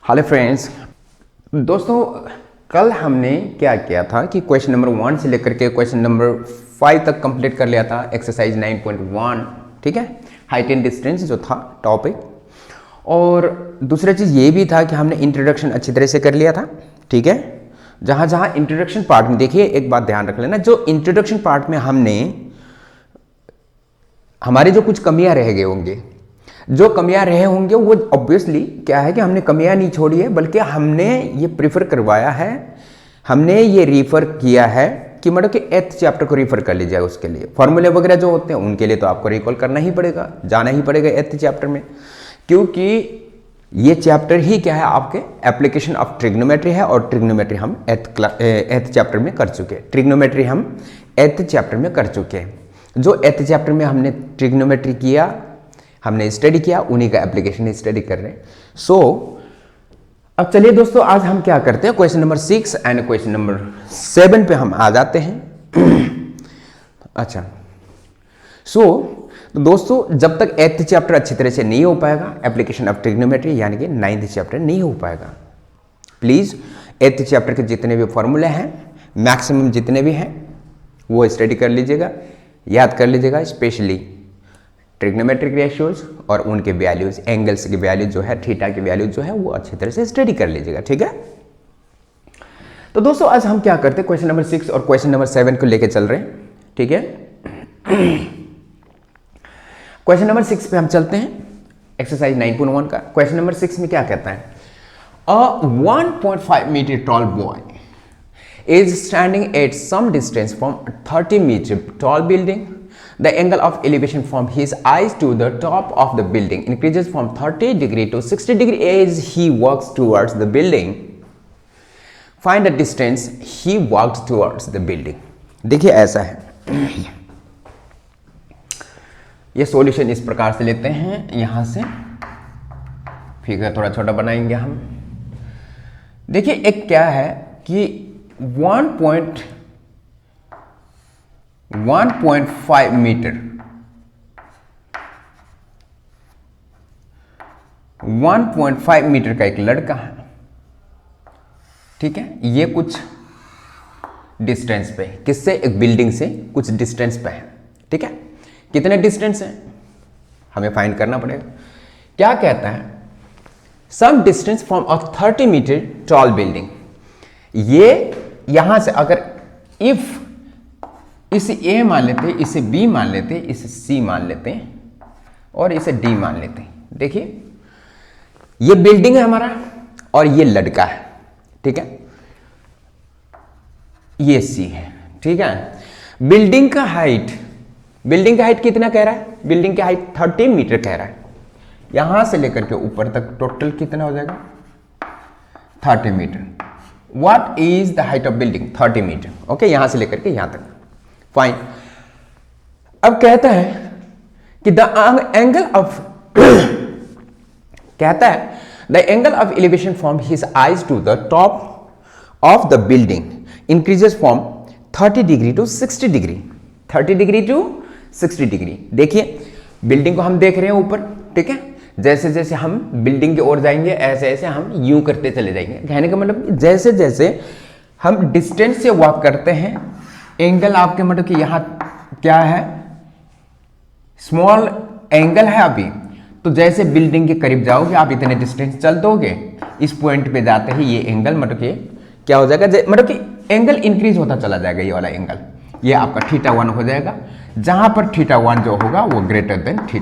Hello friends, दोस्तों कल हमने क्या किया था कि क्वेश्चन नंबर 1 से लेकर के क्वेश्चन नंबर 5 तक कंप्लीट कर लिया था एक्सरसाइज 9.1। ठीक है, हाइट एंड डिस्टेंस जो था टॉपिक। और दूसरा चीज़ ये भी था कि हमने इंट्रोडक्शन अच्छी तरह से कर लिया था। ठीक है, जहाँ जहाँ इंट्रोडक्शन पार्ट में, देखिए एक बात ध्यान रख लेना, जो इंट्रोडक्शन पार्ट में हमने हमारे जो कुछ कमियां रह गए होंगे, जो कमियां रहे होंगे वो ऑब्वियसली क्या है कि हमने कमियां नहीं छोड़ी है, बल्कि हमने ये प्रीफर करवाया है, हमने ये रिफर किया है कि मतलब कि 8th चैप्टर को रिफर कर लीजिए। उसके लिए फॉर्मूले वगैरह जो होते हैं उनके लिए तो आपको रिकॉल करना ही पड़ेगा, जाना ही पड़ेगा 8th चैप्टर में, क्योंकि ये चैप्टर ही क्या है आपके एप्लीकेशन ऑफ ट्रिग्नोमेट्री है। और ट्रिग्नोमेट्री हम 8th चैप्टर में कर चुके हैं। ट्रिग्नोमेट्री हम 8th चैप्टर में कर चुके हैं। जो 8th चैप्टर में हमने ट्रिग्नोमेट्री किया, हमने स्टडी किया, उन्हीं का एप्लीकेशन स्टडी कर रहे हैं। अब चलिए दोस्तों, आज हम क्या करते हैं, question number 6 and question number 7 पे हम आ जाते हैं। अच्छा, तो दोस्तों जब तक 8th चैप्टर अच्छी तरह से नहीं हो पाएगा, एप्लीकेशन ऑफ ट्रिग्नोमेट्री यानी कि 9th चैप्टर नहीं हो पाएगा। प्लीज 8th चैप्टर के जितने भी फॉर्मूले हैं, मैक्सिमम जितने भी हैं, वो स्टडी कर लीजिएगा, याद कर लीजिएगा, स्पेशली ट्रिग्नोमेट्रिक रेशियोज और उनके वैल्यूज, एंगल्स की वैल्यूज जो है, थीटा की वैल्यूज जो है, वो अच्छी तरह से स्टडी कर लीजिएगा। ठीक है, तो दोस्तों आज हम क्या करते हैं, क्वेश्चन नंबर 6 और क्वेश्चन नंबर 7 को लेके चल रहे हैं। ठीक है, क्वेश्चन नंबर 6 पे हम चलते हैं, एक्सरसाइज 9.1 का। क्वेश्चन नंबर 6 में क्या कहता है, a 1.5 metre tall boy is standing at some distance from 30 meter tall building. The angle of elevation from his eyes to the top of the building increases from 30 degree to 60 degree as he walks towards the building. Find the distance he walked towards the building. देखिए ऐसा है, ये solution इस प्रकार से लेते हैं, यहां से फिगर थोड़ा छोटा बनाएंगे हम। देखिए एक क्या है कि 1.5 मीटर, 1.5 मीटर का एक लड़का है। ठीक है, ये कुछ डिस्टेंस पे, किससे, एक बिल्डिंग से कुछ डिस्टेंस पे है। ठीक है, कितने डिस्टेंस है हमें फाइंड करना पड़ेगा। क्या कहता है, some distance from a 30 metre tall building. ये यहां से अगर इफ इसे ए मान लेते, इसे बी मान लेते, इसे सी मान लेते और इसे डी मान लेते। देखिए ये बिल्डिंग है हमारा और ये लड़का है। ठीक है, ये सी है। ठीक है, बिल्डिंग का हाइट कितना कह रहा है, बिल्डिंग की हाइट 30 मीटर कह रहा है। यहां से लेकर के ऊपर तक टोटल कितना हो जाएगा, 30 metre. What is the height of building? 30 metre. Okay, यहां से लेकर के यहां तक, फाइन। अब कहता है कि द एंगल ऑफ कहता है the angle of elevation from his eyes to the top of the building increases from 30 degree to 60 degree, 30 degree to 60 degree. देखिए बिल्डिंग को हम देख रहे हैं ऊपर। ठीक है, जैसे जैसे हम बिल्डिंग की ओर जाएंगे, ऐसे ऐसे हम यूं करते चले जाएंगे। कहने का मतलब जैसे जैसे हम डिस्टेंस से वॉक करते हैं, एंगल आपके मतलब कि यहाँ क्या है, स्मॉल एंगल है अभी, तो जैसे बिल्डिंग के करीब जाओगे आप इतने डिस्टेंस चल दोगे, इस पॉइंट पे जाते ही ये एंगल मतलब कि क्या हो जाएगा, मतलब कि एंगल इंक्रीज होता चला जाएगा। ये वाला एंगल, ये आपका θ1 हो जाएगा, जहां पर θ1 जो होगा वो ग्रेटर देन θ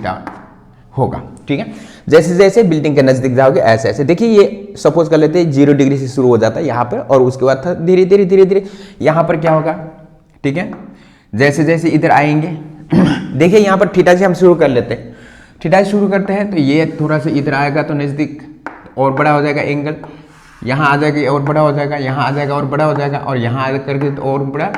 होगा। ठीक है, जैसे जैसे बिल्डिंग के नजदीक जाओगे ऐसे ऐसे। देखिए ये सपोज कर लेते हैं 0 डिग्री से शुरू हो जाता है यहाँ पर, और उसके बाद धीरे धीरे धीरे धीरे यहाँ पर क्या होगा। ठीक है, जैसे जैसे इधर आएंगे देखिए यहाँ पर थीटा से हम शुरू कर लेते हैं, थीटा से शुरू करते हैं तो ये थोड़ा सा इधर आएगा तो नजदीक और बड़ा हो जाएगा एंगल, यहाँ आ जाएगा और बड़ा हो जाएगा, यहाँ आ जाएगा और बड़ा हो जाएगा, और यहाँ आ करके तो और बड़ा,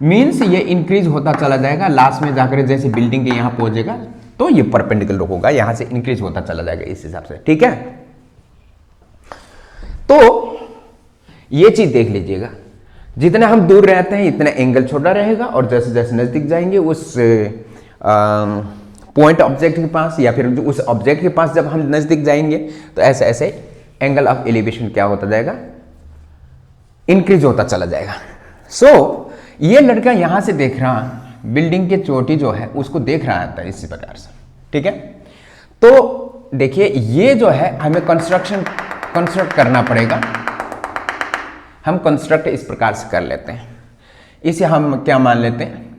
मीन्स ये इंक्रीज होता चला जाएगा। लास्ट में जाकर जैसे बिल्डिंग के यहाँ पहुंचेगा तो ये परपेंडिकुलर होगा, यहां से इंक्रीज होता चला जाएगा इस हिसाब से। ठीक है, तो ये चीज देख लीजिएगा, जितना हम दूर रहते हैं इतना एंगल छोटा रहेगा, और जैसे जैसे नजदीक जाएंगे उस पॉइंट ऑब्जेक्ट के पास, या फिर उस ऑब्जेक्ट के पास जब हम नजदीक जाएंगे तो ऐसे ऐसे एंगल ऑफ एलिवेशन क्या होता जाएगा, इंक्रीज होता चला जाएगा। सो ये लड़का यहां से देख रहा, बिल्डिंग की चोटी जो है उसको देख रहा था इसी प्रकार से, ठीक है। तो देखिए ये जो है हमें कंस्ट्रक्ट करना पड़ेगा। हम कंस्ट्रक्ट इस प्रकार से कर लेते हैं, इसे हम क्या मान लेते हैं,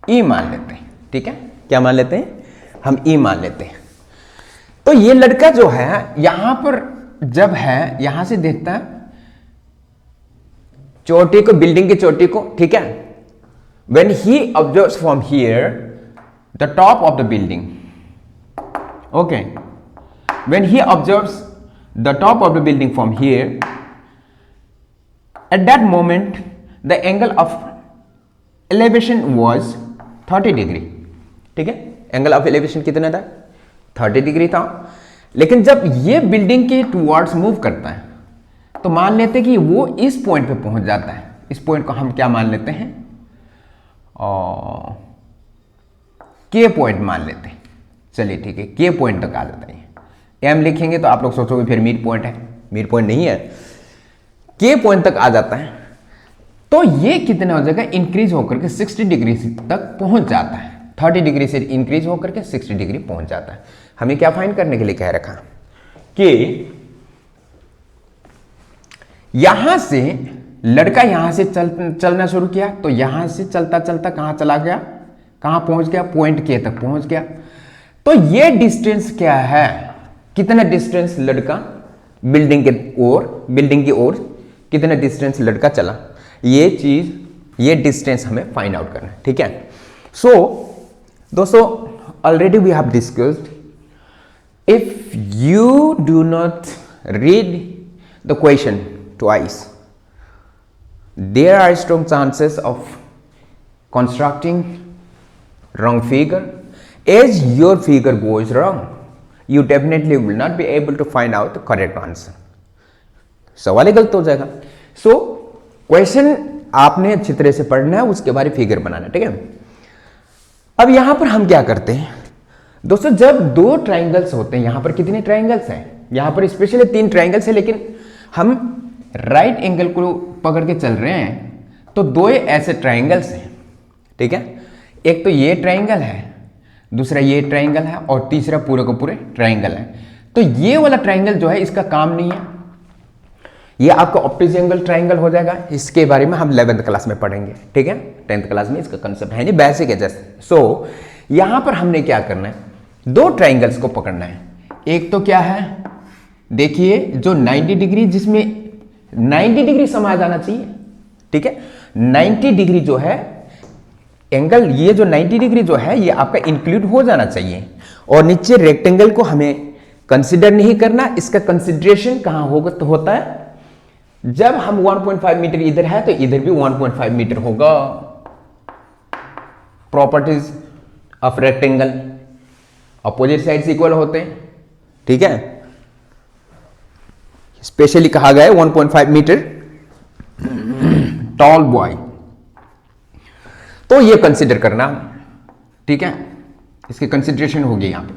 ई मान लेते हैं, ठीक है। क्या मान लेते हैं, हम ई मान लेते हैं। तो ये लड़का जो है यहां पर जब है, यहां से देखता है चोटी को, बिल्डिंग की चोटी को, ठीक है। When he observes from here the top of the building, okay, when he observes the top of the building from here, at that moment the angle of elevation was 30 degree, ठीक है। Angle of elevation कितना था, 30 degree था। लेकिन जब ये building के towards move करता है तो मान लेते हैं कि वो इस पॉइंट पे पहुंच जाता है। इस पॉइंट को हम क्या मान लेते हैं, के पॉइंट मान लेते हैं। चलिए ठीक है, के पॉइंट तक आ जाता है। एम लिखेंगे तो आप लोग सोचोगे फिर मिड पॉइंट है, मिड पॉइंट नहीं है, के पॉइंट तक आ जाता है। तो ये कितना हो जाएगा, इंक्रीज होकर के 60 डिग्री तक पहुंच जाता है। 30 डिग्री से इंक्रीज होकर के 60 डिग्री पहुंच जाता है। हमें क्या फाइंड करने के लिए कह रखा कि यहां से लड़का यहां से चलना शुरू किया, तो यहां से चलता चलता कहां चला गया, कहां पहुंच गया, पॉइंट के तक पहुंच गया। तो ये डिस्टेंस क्या है, कितना डिस्टेंस लड़का बिल्डिंग की ओर कितना डिस्टेंस लड़का चला, ये चीज, ये डिस्टेंस हमें फाइंड आउट करना है, ठीक है। सो दोस्तों, already we have discussed, if you do not read the question twice, there are strong chances of constructing wrong figure. As your figure goes wrong, you definitely will not be able to find out the correct answer. सवाल ही गलत हो जाएगा। So question आपने अच्छी तरह से पढ़ना है, उसके बारे फिगर बनाना, ठीक है। अब यहां पर हम क्या करते हैं दोस्तों, जब दो ट्राइंगल्स होते हैं, यहां पर कितने ट्राइंगल्स हैं, यहां पर स्पेशली 3 ट्राइंगल्स हैं, लेकिन हम राइट एंगल को पकड़ के चल रहे हैं, तो 2 ऐसे ट्राइंगल्स हैं, ठीक है। एक तो ये ट्राइंगल है, दूसरा ये ट्राइंगल है, और तीसरा पूरे को पूरे ट्राइंगल है। तो ये वाला ट्राइंगल जो है इसका काम नहीं है, ये आपका ऑप्टिज एंगल ट्राइंगल हो जाएगा। इसके बारे में हम 11th क्लास में पढ़ेंगे, ठीक है। 10th क्लास में इसका कंसेप्ट है नहीं, बेसिक है जैसे। सो यहां पर हमने क्या करना है, 2 ट्राइंगल्स को पकड़ना है। एक तो क्या है, देखिए जो 90 डिग्री, जिसमें 90 डिग्री समा जाना चाहिए, ठीक है। 90 डिग्री जो है एंगल, ये जो 90 डिग्री जो है ये आपका इंक्लूड हो जाना चाहिए। और नीचे रेक्टेंगल को हमें कंसिडर नहीं करना, इसका कंसिडरेशन कहां होगा, तो होता है जब हम 1.5 मीटर इधर है तो इधर भी 1.5 मीटर होगा। Properties of rectangle, opposite sides equal होते हैं, ठीक है। स्पेशली कहा गया है 1.5 मीटर टॉल बॉय, तो ये कंसिडर करना, ठीक है। इसकी कंसिडरेशन होगी यहां पे,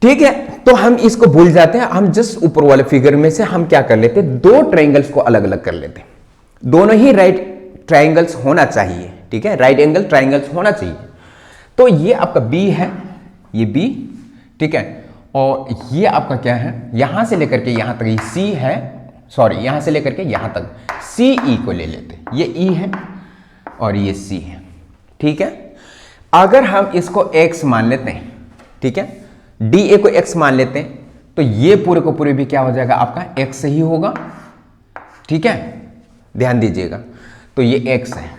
ठीक है। तो हम इसको भूल जाते हैं, हम जस्ट ऊपर वाले फिगर में से हम क्या कर लेते हैं, 2 ट्राइंगल्स को अलग अलग कर लेते हैं। दोनों ही राइट ट्राइंगल्स होना चाहिए, ठीक है, राइट एंगल ट्राइंगल्स होना चाहिए। तो ये आपका बी है, ये बी, ठीक है। और ये आपका क्या है, यहां से लेकर के यहां तक ये सी है, सॉरी यहां से लेकर के यहां तक सी ई को ले लेते हैं, ये ई है और ये सी है, ठीक है। अगर हम इसको x मान लेते हैं, ठीक है, डी ए को x मान लेते हैं, तो ये पूरे को पूरे भी क्या हो जाएगा, आपका x ही होगा, ठीक है, ध्यान दीजिएगा। तो ये x है,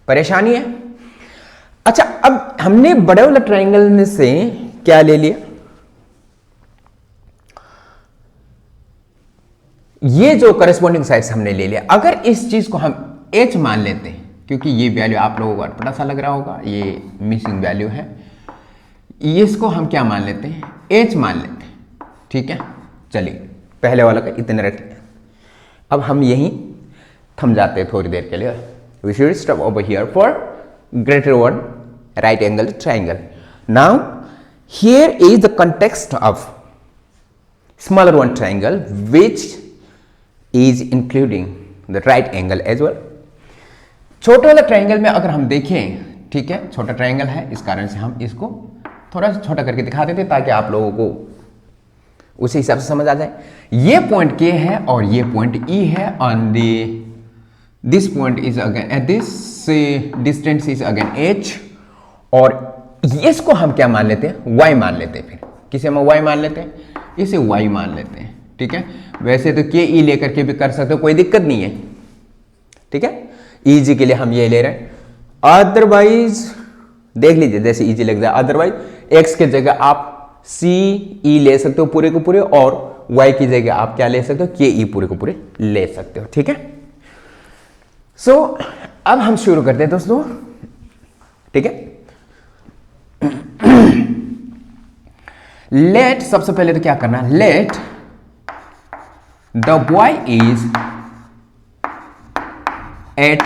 परेशानी है। अच्छा, अब हमने बड़े वाले ट्राइंगल में से क्या ले लिया, ये जो करस्पॉन्डिंग साइड्स हमने ले लिया। अगर इस चीज को हम h मान लेते हैं, क्योंकि ये वैल्यू आप लोगों को अटपटा सा लग रहा होगा, ये मिसिंग वैल्यू है, इसको हम क्या मान लेते हैं, h मान लेते हैं, ठीक है। चलिए पहले वाला का इतने रख लिया। अब हम यहीं थम जाते हैं थोड़ी देर के लिए। We should stop over here for greater one right angle triangle. Now here is the context of smaller one triangle which is including the right angle as well. छोटे वाला ट्रायंगल में अगर हम देखें, ठीक है, छोटा ट्रायंगल है, इस कारण से हम इसको थोड़ा सा छोटा करके दिखा देते ताकि आप लोगों को उसी हिसाब से समझ आ जाए. ये पॉइंट K है और ये पॉइंट E है, and this point is again at this distance is again H, और इसको हम क्या मान लेते हैं, Y मान लेते हैं. फिर किसे हम Y मान लेते हैं, इसे Y मान लेते हैं. ठीक है, वैसे तो के ई लेकर के भी कर सकते हो, कोई दिक्कत नहीं है. ठीक है, इजी के लिए हम ये ले रहे हैं, अदरवाइज देख लीजिए जैसे इजी लग जाए. अदरवाइज एक्स की जगह आप सी ई ले सकते हो पूरे को पूरे, और वाई की जगह आप क्या ले सकते हो, के ई पूरे को पूरे ले सकते हो. ठीक है, सो अब हम शुरू करते हैं दोस्तों. ठीक है, लेट, सबसे पहले तो क्या करना है, let the boy is at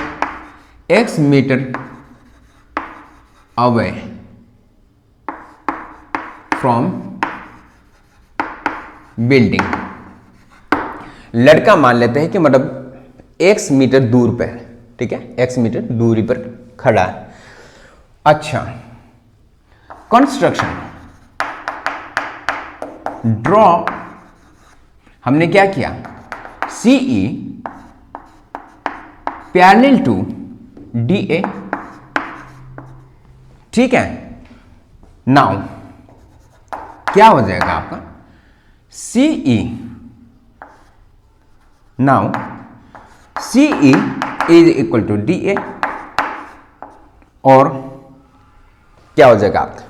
x metre away from building. लड़का मान लेते हैं कि मतलब x मीटर दूर पे है. ठीक है, x मीटर दूरी पर खड़ा है. अच्छा, कंस्ट्रक्शन, ड्रॉ, हमने क्या किया, CE पैरेलल टू DA. ठीक है, नाउ क्या हो जाएगा आपका, CE, now CE is equal to DA, और क्या हो जाएगा आपका,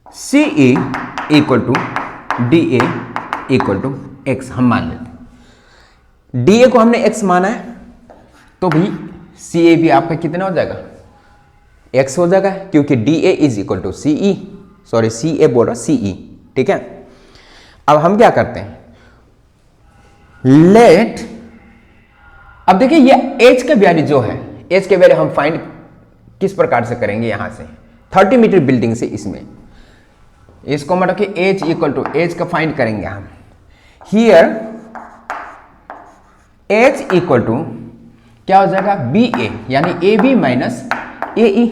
CE equal to DA equal to X. हम मान लेते हैं DA को हमने X माना है, तो भी CA भी आपका कितना हो जाएगा, X हो जाएगा, क्योंकि DA is equal to CE, sorry CA बोल रहा CE. ठीक है, अब हम क्या करते हैं, लेट, अब देखिए ये H का वैल्यू जो है, H के वैल्यू हम फाइंड किस प्रकार से करेंगे, यहां से 30 मीटर बिल्डिंग से इसमें इसको मतलब कि H इक्वल टू H का फाइंड करेंगे हम. हियर H इक्वल टू क्या हो जाएगा, BA, यानी AB minus AE,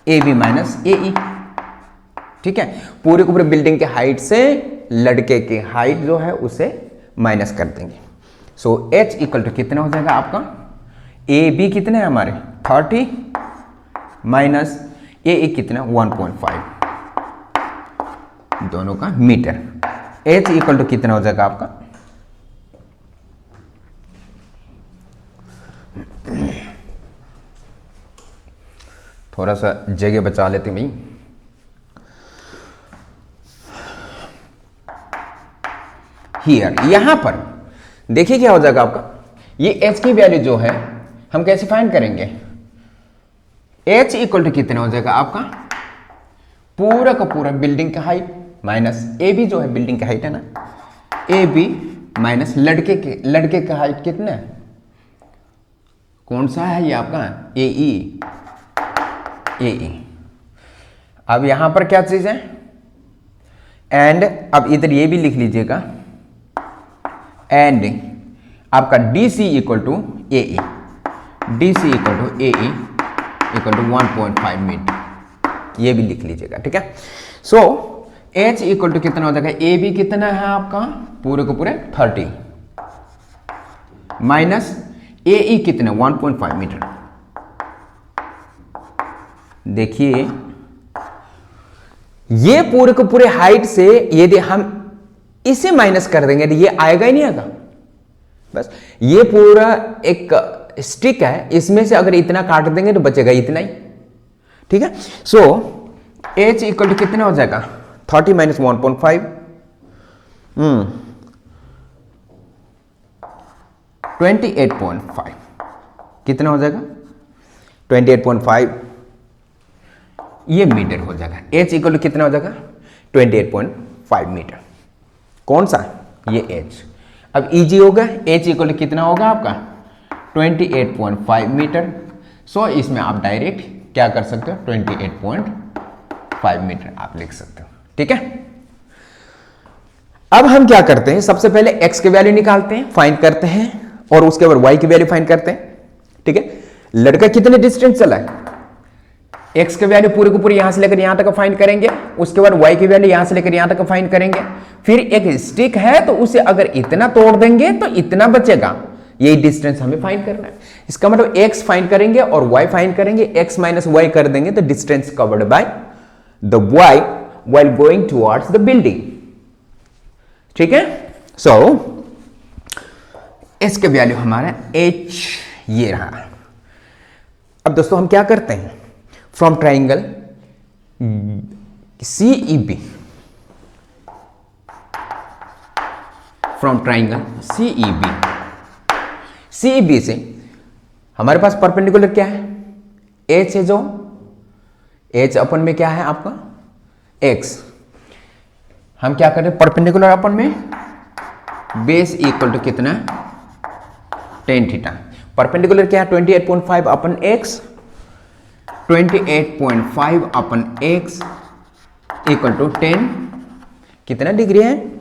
AB minus AE. ठीक है, पूरे को पूरे बिल्डिंग के हाइट से लड़के की हाइट जो है उसे माइनस कर देंगे. सो H इक्वल टू कितना हो जाएगा आपका, AB कितना है हमारे 30 माइनस AE कितना 1.5, दोनों का मीटर. H इक्वल टू कितना हो जाएगा आपका, थोड़ा सा जगह बचा लेते भाई. हियर, यहां पर देखिए क्या हो जाएगा आपका, ये H की वैल्यू जो है हम कैसे फाइंड करेंगे, H इक्वल टू कितना हो जाएगा आपका, पूरा का पूरा बिल्डिंग का हाइट माइनस AB जो है बिल्डिंग का हाइट है ना, AB माइनस लड़के का हाइट कितना है, कौन सा है ये आपका, AE. अब यहां पर क्या चीज है, एंड अब इधर ये भी लिख लीजिएगा, एंड आपका DC equal to AE, DC equal to AE equal to 1.5 metre, ये भी लिख लीजिएगा. ठीक है, सो H इक्वल टू कितना हो जाएगा, AB कितना है आपका, पूरे को पूरे 30 माइनस AE कितना 1.5 मीटर. देखिए ये पूरे को पूरे हाइट से यदि हम इसे माइनस कर देंगे तो ये आएगा ही नहीं आएगा. बस ये पूरा एक स्टिक है, इसमें से अगर इतना काट देंगे तो बचेगा इतना ही. ठीक है, सो H इक्वल टू कितना हो जाएगा, 30 माइनस 1.5, 28.5 कितना हो जाएगा, 28.5 ये मीटर हो जाएगा. H इक्वल टू कितना हो जाएगा, 28.5 मीटर. कौन सा, ये H. अब इजी होगा, H इक्वल टू कितना होगा आपका, 28.5 मीटर. सो इसमें आप डायरेक्ट क्या कर सकते हो, 28.5 मीटर आप लिख सकते हो. ठीक है. अब हम क्या करते हैं, सबसे पहले x के वैल्यू निकालते हैं, फाइंड करते हैं, और उसके बाद y की वैल्यू फाइंड करते हैं। ठीक है, लड़का कितने डिस्टेंस चला है, x के वैल्यू पूरे को पूरे यहां से लेकर यहां तक फाइंड करेंगे, उसके बाद y की वैल्यू यहां से लेकर यहां तक फाइंड करेंगे, फिर एक स्टिक है तो उसे अगर इतना तोड़ देंगे तो इतना बचेगा, यही डिस्टेंस हमें फाइंड करना है। इसका मतलब x फाइंड करेंगे और y फाइंड करेंगे, x माइनस y कर देंगे तो distance covered by the y while going towards the building। ठीक है, सो s के वैल्यू हमारा h ये रहा। अब दोस्तों हम क्या करते हैं, from triangle CEB, from triangle CEB से हमारे पास परपेंडिकुलर क्या है, h है, जो h अपन में क्या है आपका x, हम क्या कर रहे हैं परपेंडिकुलर अपन में बेस इक्वल टू कितना tan थीटा, परपेंडिकुलर क्या है 28.5 upon x, 28.5 upon x equal to 10 कितना डिग्री है,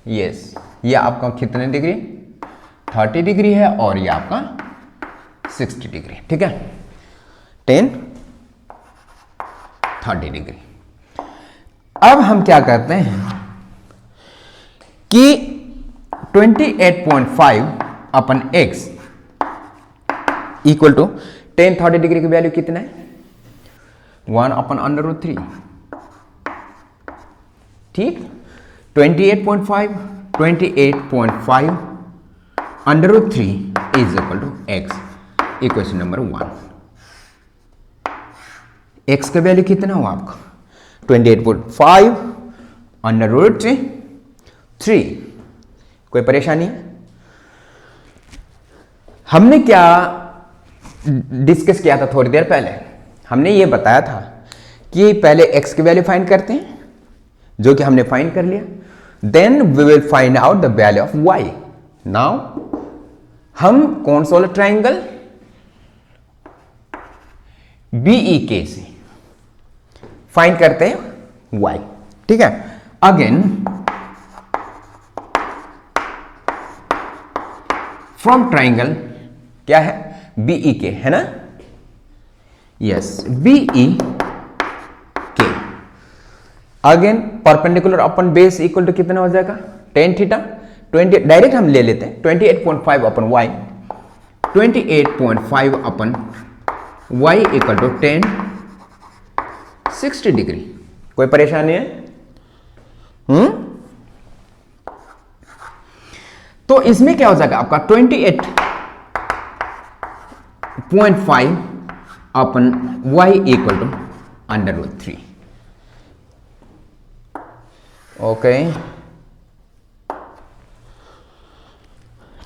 यस ये आपका कितने डिग्री 30 डिग्री है और ये आपका 60 डिग्री। ठीक है, 10 30 डिग्री। अब हम क्या करते हैं कि 28.5 upon x equal to 10 30 degree की वैल्यू कितना है 1 अपन √3। ठीक, 28.5 √3 is equal to x, equation number 1। x का वैल्यू कितना हुआ आपका 28.5 √3। कोई परेशानी है? हमने क्या डिस्कस किया था थोड़ी देर पहले, हमने ये बताया था कि पहले x की वैल्यू फाइंड करते हैं, जो कि हमने फाइंड कर लिया, then we will find out the value of y। Now हम कौन सा वाला ट्राइंगल BEK से फाइंड करते हैं y। ठीक है, अगेन फ्रॉम ट्राइंगल क्या है BEK है ना, yes BEK, again perpendicular upon base equal to कितना हो जाएगा tan थीटा, 20 डायरेक्ट हम ले लेते हैं 28.5 upon y, 28.5 upon y equal to 10 60 degree. कोई परेशानी है? तो इसमें क्या हो जाएगा आपका 28.5 upon y equal to √3। Okay,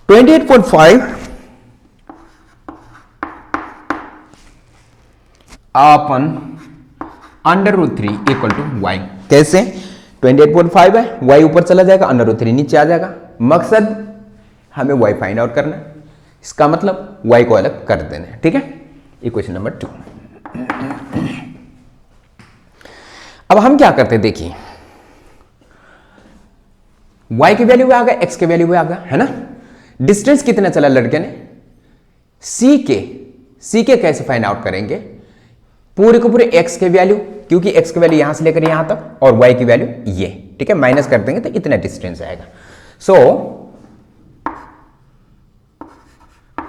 28.5 upon √3 equal to y। कैसे? 28.5 है, y ऊपर चला जाएगा, √3 नीचे आ जाएगा। मकसद हमें y फाइंड आउट करना है, इसका मतलब y को अलग कर देना है। ठीक है, इक्वेशन नंबर 2। अब हम क्या करते हैं, देखिए y की वैल्यू आ गया, x की वैल्यू आ गया, है ना। डिस्टेंस कितना चला लड़के ने c के कैसे फाइंड आउट करेंगे, पूरे को पूरे x के वैल्यू, क्योंकि x की वैल्यू यहां से लेकर यहां तक, और y की वैल्यू ये, ठीक है, माइनस कर देंगे तो इतना डिस्टेंस आएगा। So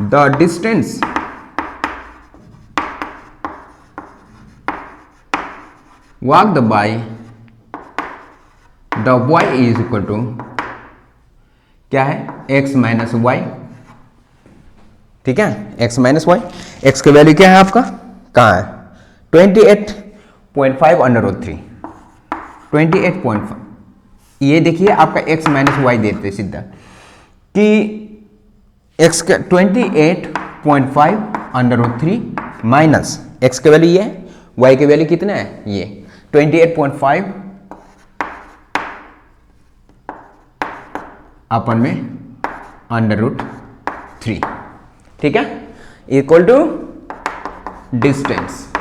the distance walked by the y is equal to क्या है x माइनस वाई। ठीक है, x माइनस वाई, x की वैल्यू क्या है आपका, कहाँ है 28.5 √3, 28.5। ये देखिए आपका x माइनस वाई देते सीधा कि x का 28.5 √3 माइनस x की वैल्यू ये, y की वैल्यू कितना है ये 28.5 अपन में √3। ठीक है, इक्वल टू डिस्टेंस।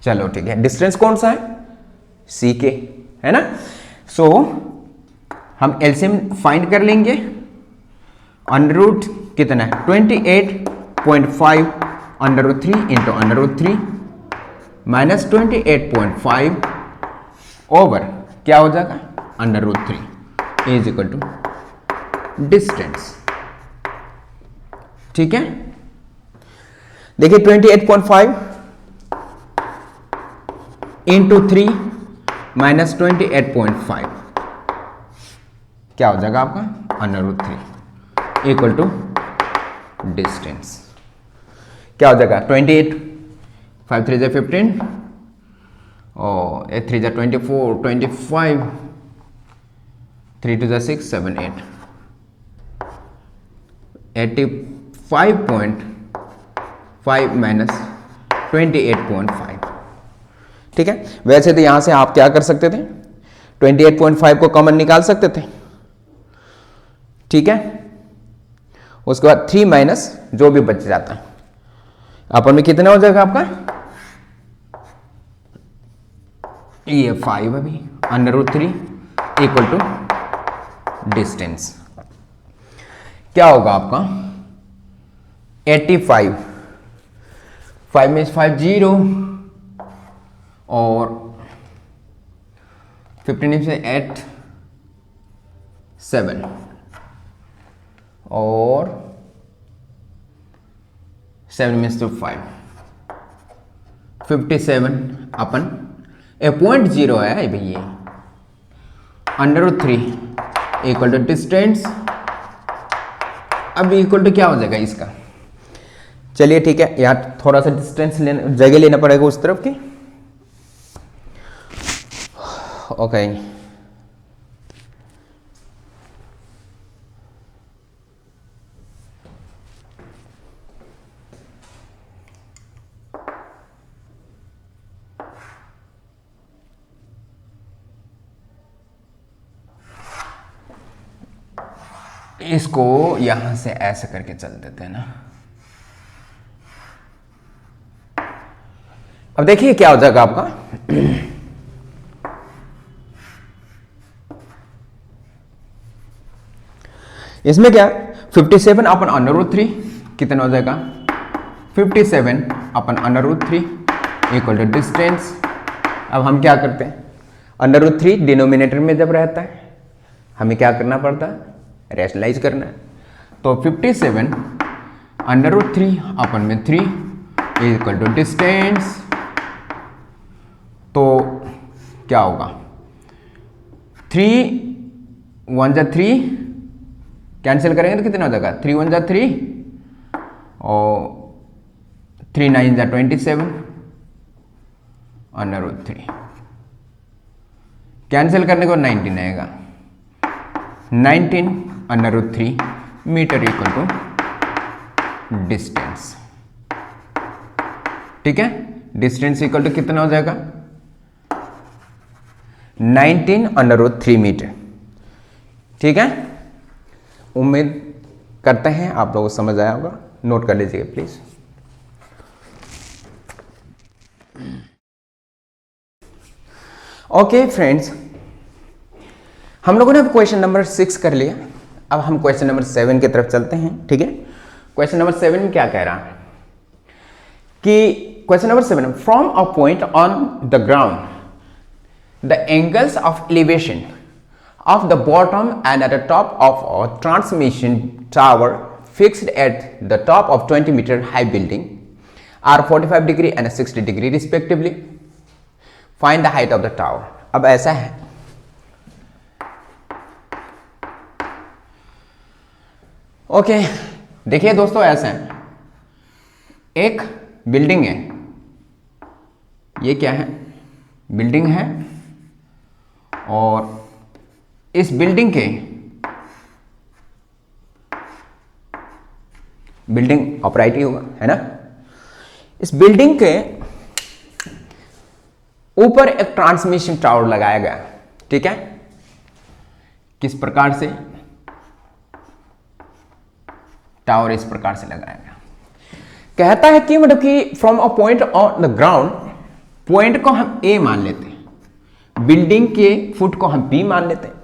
चलो ठीक है, डिस्टेंस कौन सा है c के, है ना। सो हम एलसीएम फाइंड कर लेंगे। अंडर रूट कितना है 28.5 under root 3 into under root 3 minus 28.5 over क्या हो जाएगा under root 3 is equal to distance. ठीक है, देखिए 28.5 इंटू 3 माइनस 28.5 क्या हो जाएगा आपका under root 3 equal to distance. क्या हो जाएगा 28, 5 3 15 और 8 3 24, 25, 3 2 6 7 8 85.5 माइनस 28.5। ठीक है, वैसे तो यहां से आप क्या कर सकते थे 28.5 को कॉमन निकाल सकते थे। ठीक है, उसके बाद 3 माइनस जो भी बच जाता है अपन में कितना हो जाएगा आपका ये 5 अभी under root 3 equal to distance. क्या होगा आपका 85, 5 में 5 0 और 15 से 8 7 और 7 में से 5 57 अपन 0.0 है भैया under root 3 equal to distance. अब इक्वल टू क्या हो जाएगा इसका, चलिए ठीक है, यार थोड़ा सा डिस्टेंस जगह लेना पड़ेगा उस तरफ की। ओके इसको यहां से ऐसे करके चल देते हैं ना। अब देखिए क्या हो जाएगा आपका इसमें क्या 57 अपन अंडर रूट 3 कितना हो जाएगा 57 अपन under root 3 equal to distance. अब हम क्या करते हैं अंडर रूट 3 डिनोमिनेटर में जब रहता है हमें क्या करना पड़ता है रैशनलाइज करना है। तो 57 अंडर रूट 3 अपन में 3 इक्वल टू डिस्टेंस। तो क्या होगा 3 1 जा 3 कैंसिल करेंगे तो कितना हो जाएगा 3 1 जा 3 और 3 9 जा 27 अंडर रूट 3 कैंसिल करने को 19 आएगा 19 under root 3 metre equal to distance. ठीक है, डिस्टेंस इक्वल टू कितना हो जाएगा 19 अंडर रूट 3 मीटर। ठीक है, उम्मीद करते हैं आप लोगों को समझ आया होगा, नोट कर लीजिएगा प्लीज। ओके फ्रेंड्स, हम लोगों ने अब क्वेश्चन नंबर 6 कर लिया। अब हम क्वेश्चन नंबर 7 की तरफ चलते हैं। ठीक है, क्वेश्चन नंबर 7 में क्या कह रहा है कि question number 7 from a point on the ground the angles of elevation of the bottom and at the top of a transmission tower fixed at the top of 20 meter high building are 45 degree and 60 degree respectively. Find the height of the tower. अब ऐसा है okay देखिए दोस्तों ऐसा है एक building है, ये क्या है बिल्डिंग है और इस बिल्डिंग के बिल्डिंग ऑपरेट ही होगा है ना। इस बिल्डिंग के ऊपर एक ट्रांसमिशन टावर लगाया गया। ठीक है, किस प्रकार से टावर इस प्रकार से लगाया गया कहता है कि मतलब कि from a point on the ground point को हम ए मान लेते हैं, बिल्डिंग के फुट को हम P मान लेते हैं।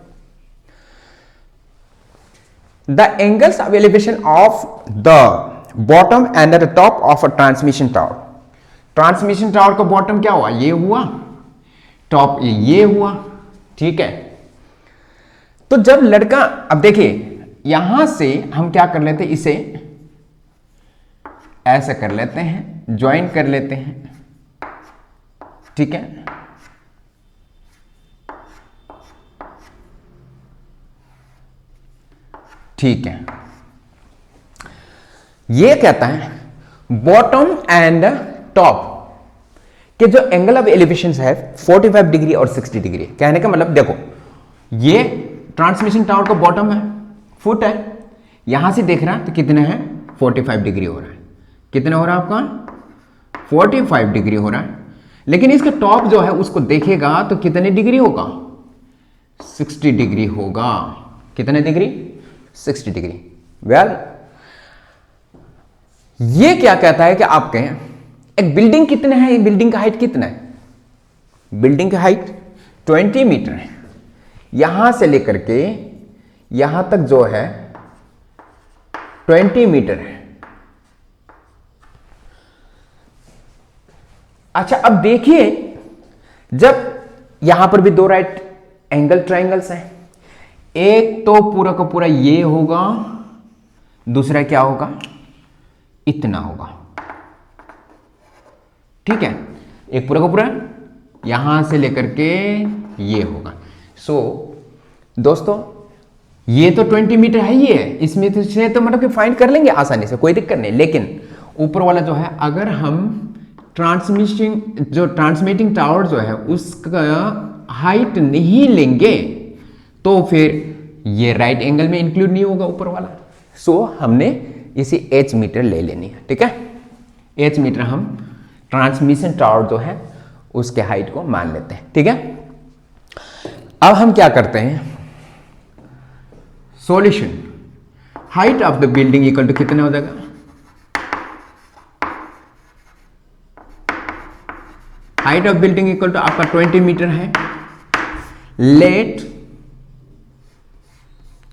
The angles of elevation of the bottom and the top of a transmission tower. Transmission tower का बॉटम क्या हुआ, ये हुआ, टॉप ये हुआ, ठीक है। तो जब लड़का, अब देखिए यहां से हम क्या कर लेते हैं, इसे ऐसा कर लेते हैं, ज्वाइन कर लेते हैं, ठीक है। ठीक है, ये कहता है बॉटम एंड टॉप के जो एंगल ऑफ एलिवेशन है 45 डिग्री और 60 डिग्री। कहने का मतलब देखो, ये ट्रांसमिशन टावर का बॉटम है, फुट है, यहां से देख रहा है तो कितने हैं, 45 डिग्री हो रहा है। कितना हो रहा है आपका, 45 डिग्री हो रहा है। लेकिन इसका टॉप जो है उसको देखेगा तो कितने डिग्री होगा, 60 डिग्री होगा। कितने डिग्री, 60 डिग्री। वेल ये क्या कहता है कि आपके एक बिल्डिंग कितने हैं, एक बिल्डिंग का हाइट कितना है, बिल्डिंग का हाइट 20 मीटर है। यहां से लेकर के यहां तक जो है 20 मीटर है। अच्छा अब देखिए, जब यहां पर भी दो राइट एंगल ट्रायंगल्स हैं, एक तो पूरा का पूरा ये होगा, दूसरा क्या होगा, इतना होगा, ठीक है। एक पूरा का पूरा यहां से लेकर के ये होगा। सो दोस्तों ये तो 20 मीटर है, ये है, इसमें तो मतलब कि फाइंड कर लेंगे आसानी से, कोई दिक्कत नहीं। लेकिन ऊपर वाला जो है, अगर हम ट्रांसमिटिंग टावर जो है उसका हाइट नहीं लेंगे तो फिर ये राइट एंगल में इंक्लूड नहीं होगा ऊपर वाला। सो हमने इसे h मीटर ले लेनी है, ठीक है। h मीटर हम ट्रांसमिशन टावर जो है उसके हाइट को मान लेते हैं, ठीक है। अब हम क्या करते हैं, solution, height of the building equal to कितना हो जाएगा, height of building equal to आपका 20 मीटर है। लेट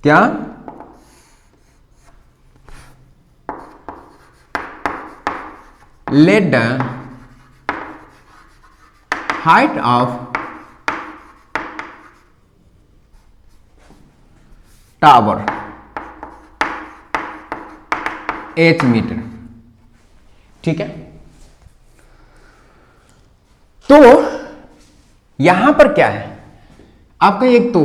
क्या, let the height of tower h metre, ठीक है। तो यहां पर क्या है आपका, एक तो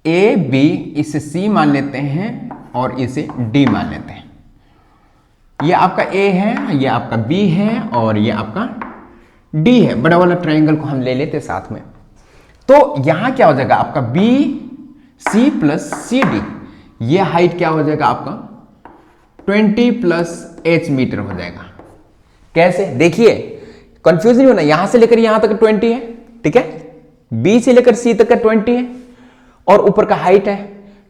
ए बी, इसे सी मान लेते हैं और इसे डी मान लेते हैं। ये आपका ए है, ये आपका बी है और ये आपका डी है। बड़ा वाला ट्रायंगल को हम ले लेते हैं साथ में। तो यहां क्या हो जाएगा आपका B C plus C D, ये हाइट क्या हो जाएगा आपका 20 प्लस h मीटर हो जाएगा। कैसे, देखिए कंफ्यूज नहीं होना, यहां से लेकर यहां तक 20 है, ठीक है, बी से लेकर सी तक का 20 है और ऊपर का हाइट है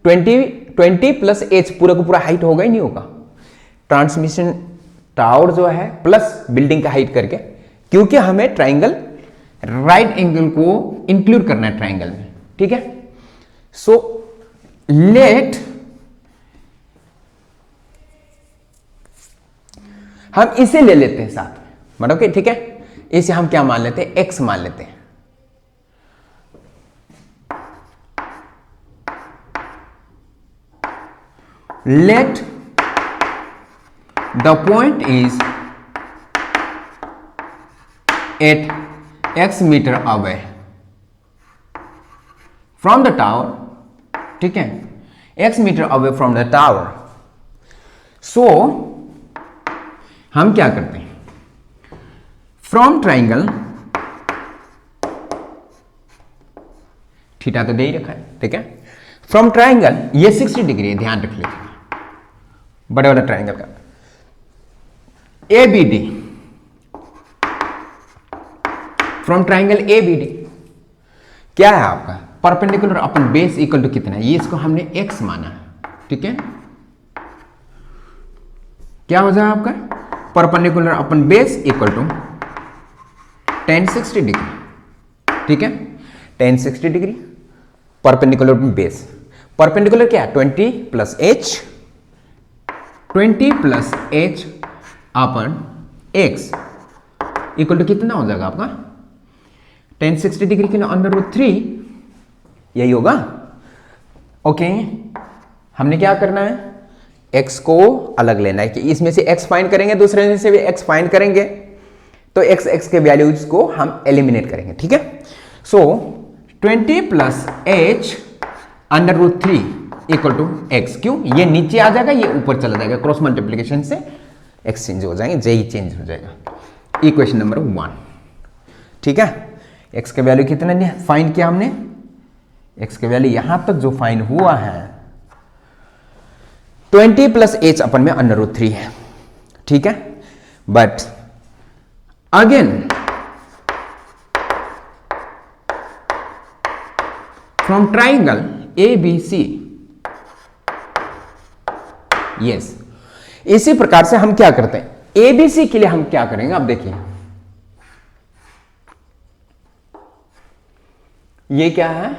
20 प्लस h, पूरा का पूरा हाइट होगा ही नहीं होगा। ट्रांसमिशन टावर जो है प्लस बिल्डिंग का हाइट करके, क्योंकि हमें ट्राइंगल राइट एंगल को इंक्लूड करना है ट्राइंगल में, ठीक है। सो लेट हम इसे ले लेते हैं साथ में, मतलब कि ठीक है, इसे हम क्या मान लेते हैं, x मान लेते हैं। Let the point is at x meter away from the tower, ठीक है, x meter away from the tower. So हम क्या करते हैं, फ्रॉम ट्राइंगल, थीटा तो दे ही रखा है, ठीक है, फ्रॉम ट्राइंगल ये 60 डिग्री है, ध्यान रख लीजिए बड़े वाला ट्राइंगल का, A B D, from triangle A B D क्या है आपका, perpendicular upon base equal to कितना है, ये इसको हमने x माना है, ठीक है। क्या हो जाए आपका, perpendicular upon base equal to tan 60 degree, ठीक है, tan 60 degree perpendicular base. Perpendicular क्या है? 20 plus H, 20 plus H upon X equal to कितना हो जाएगा आपका? tan 60 डिग्री के लिए √3, यही होगा। ओके, हमने क्या करना है? x को अलग लेना है कि इसमें से x फाइंड करेंगे, दूसरे में से भी x फाइंड करेंगे, तो x के वैल्यूज को हम एलिमिनेट करेंगे, ठीक है। So 20 plus H √3 equal to X. क्यों? ये नीचे आ जाएगा, ये ऊपर चला जाएगा, क्रॉस मल्टीप्लीकेशन से x चेंज हो जाएंगे, j चेंज हो जाएगा। इक्वेशन नंबर 1, ठीक है। x के वैल्यू कितना फाइंड किया हमने? x के वैल्यू यहां तक जो फाइंड हुआ है 20 प्लस एच अपन में √3 है, ठीक है। But again from triangle ABC, yes, इसी प्रकार से हम क्या करते हैं? ABC के लिए हम क्या करेंगे? अब देखिए, ये क्या है?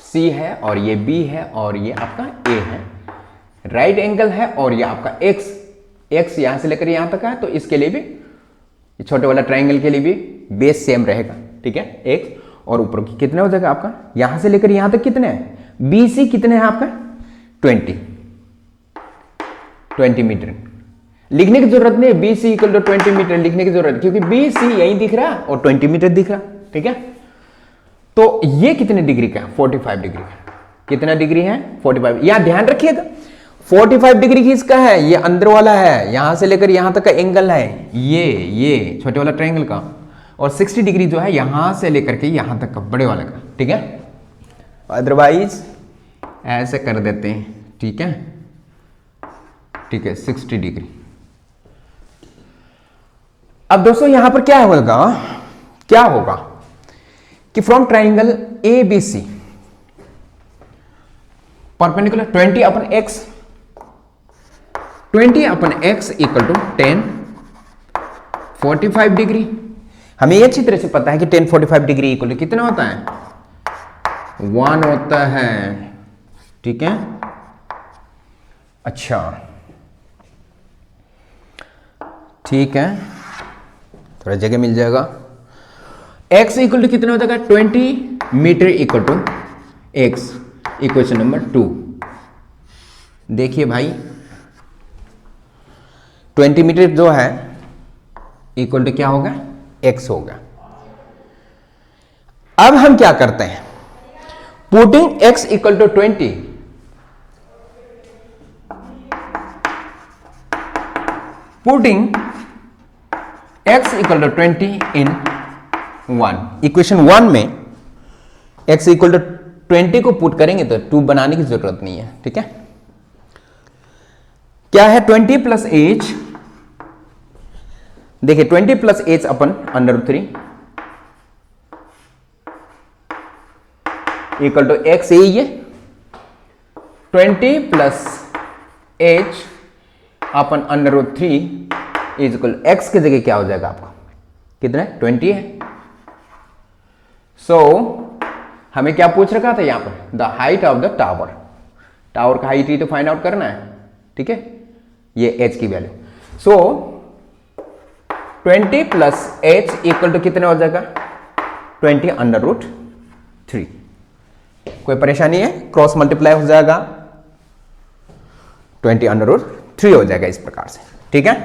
C है और ये B है और ये आपका A है, राइट एंगल है और ये आपका X यहां से लेकर यहां तक है, तो इसके लिए भी, छोटे वाला ट्राइंगल के लिए भी बेस सेम रहेगा, ठीक है, X। और ऊपर की कितना हो जाएगा आपका? यहां से लेकर यहां तक कितने हैं? BC कितने हैं आपका? 20 मीटर। लिखने की जरूरत नहीं, BC इक्वल टू 20 मीटर लिखने की जरूरत, क्योंकि BC यही दिख रहा है और 20 मीटर दिख रहा, ठीक है। तो ये कितने डिग्री का है? 45 डिग्री का। कितना डिग्री है? 45। यहां ध्यान रखिएगा, 45 डिग्री किसका है? ये अंदर वाला है, यहां से लेकर यहां तक का एंगल है, ये छोटे वाला ट्रायंगल का। और 60 डिग्री जो है यहां से लेकर के यहां तक का, बड़े वाले का, ठीक है। अदरवाइज ऐसे कर देते हैं, ठीक है, ठीक है, 60 डिग्री। अब दोस्तों यहां पर क्या होगा कि फ्रॉम ट्राइंगल ABC परपेंडिकुलर 20 upon x equal to 10 45 degree. हमें यह अच्छी तरह से पता है कि 10 45 डिग्री इक्वल टू कितना होता है? 1 होता है, ठीक है। अच्छा, ठीक है, थोड़ा जगह मिल जाएगा। x इक्वल टू कितना हो जाएगा? 20 metre equal to x। Equation number 2 देखिए भाई, 20 मीटर जो है इक्वल टू क्या होगा? x होगा। अब हम क्या करते हैं? Putting x equal to 20, putting x equal to 20 in 1। Equation 1 में x इक्वल टू 20 को पुट करेंगे तो 2 बनाने की जरूरत नहीं है, ठीक है। क्या है? 20 प्लस एच, देखिए 20 plus H upon √3 equal to X, यही है। 20 plus H upon √3 is equal X की जगह क्या हो जाएगा आपका? कितना है? 20 है। सो हमें क्या पूछ रखा था यहां पर? The height of the tower. Tower का हाइट ही तो फाइंड आउट करना है, ठीक है, ये एच की value. So 20 plus H equal to कितना हो जाएगा? 20 √3। कोई परेशानी है? क्रॉस मल्टीप्लाई हो जाएगा, 20 √3 हो जाएगा इस प्रकार से, ठीक है।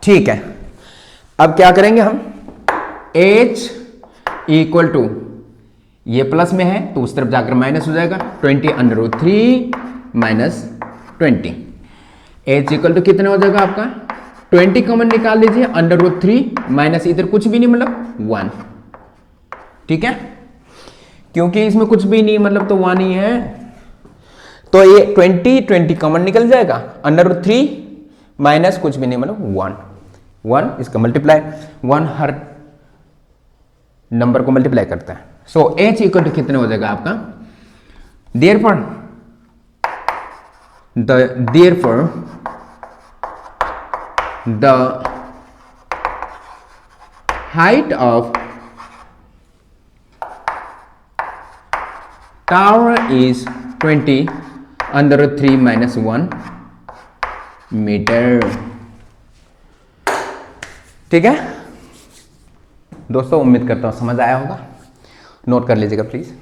ठीक है, अब क्या करेंगे हम? h इक्वल टू, ये प्लस में है तो उस तरफ जाकर माइनस हो जाएगा, 20 √3 माइनस 20। h इक्वल टू कितना हो जाएगा आपका? 20 कॉमन निकाल लीजिए, √3 माइनस इधर कुछ भी नहीं मतलब 1, ठीक है, क्योंकि इसमें कुछ भी नहीं मतलब तो 1 ही है, तो ये 20 कॉमन निकल जाएगा, √3 माइनस कुछ भी नहीं मतलब 1 इसका मल्टीप्लाई, 1 हर नंबर को मल्टीप्लाई करता है। सो h इक्वल टू कितना हो जाएगा आपका? therefore the height of tower is 20 under root 3 minus 1 मीटर। ठीक है दोस्तों, उम्मीद करता हूं समझ आया होगा। नोट कर लीजिएगा प्लीज।